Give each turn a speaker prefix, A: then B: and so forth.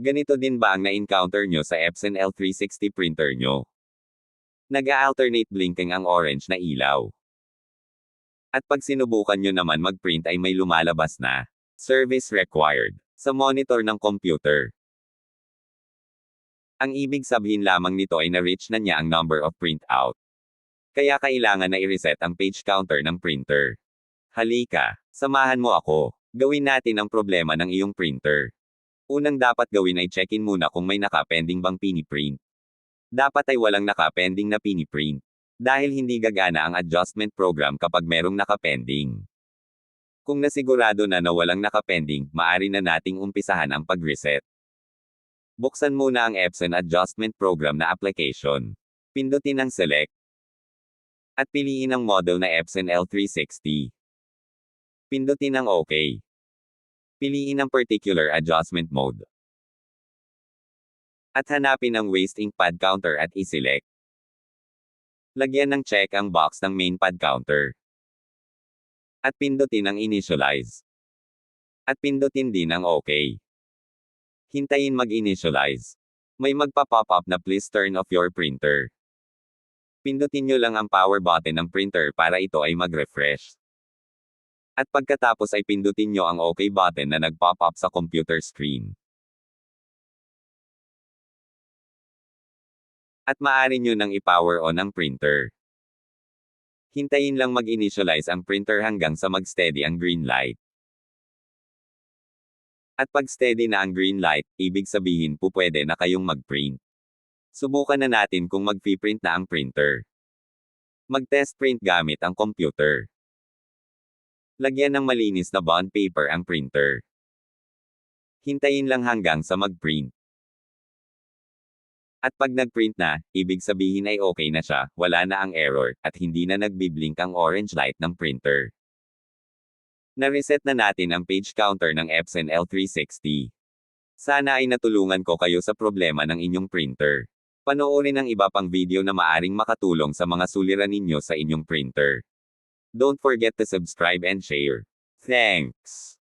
A: Ganito din ba ang na-encounter nyo sa Epson L360 printer nyo? Nag-a-alternate blinking ang orange na ilaw. At pag sinubukan nyo naman mag-print ay may lumalabas na service required sa monitor ng computer. Ang ibig sabihin lamang nito ay na-reach na niya ang number of printout. Kaya kailangan na i-reset ang page counter ng printer. Halika, samahan mo ako. Gawin natin ang problema ng iyong printer. Unang dapat gawin ay check-in muna kung may naka-pending bang piniprint. Dapat ay walang naka-pending na piniprint. Dahil hindi gagana ang adjustment program kapag merong naka-pending. Kung nasigurado na walang naka-pending, maaari na nating umpisahan ang pag-reset. Buksan muna ang Epson Adjustment Program na application. Pindutin ang Select. At piliin ang model na Epson L360. Pindutin ang OK. Piliin ang Particular Adjustment Mode. At hanapin ang Waste Ink Pad Counter at i-select. Lagyan ng check ang box ng Main Pad Counter. At pindutin ang Initialize. At pindutin din ang OK. Hintayin mag-initialize. May magpa-pop up na please turn off your printer. Pindutin nyo lang ang power button ng printer para ito ay mag-refresh. At pagkatapos ay pindutin nyo ang OK button na nag-pop up sa computer screen. At maaari nyo nang i-power on ang printer. Hintayin lang mag-initialize ang printer hanggang sa mag-steady ang green light. At pag steady na ang green light, ibig sabihin pwede na kayong mag-print. Subukan na natin kung mag-print na ang printer. Mag-test print gamit ang computer. Lagyan ng malinis na bond paper ang printer. Hintayin lang hanggang sa mag-print. At pag nag-print na, ibig sabihin ay okay na siya, wala na ang error, at hindi na nagbiblink ang orange light ng printer. Na-reset na natin ang page counter ng Epson L360. Sana ay natulungan ko kayo sa problema ng inyong printer. Panoorin ang iba pang video na maaring makatulong sa mga suliran ninyo sa inyong printer. Don't forget to subscribe and share. Thanks!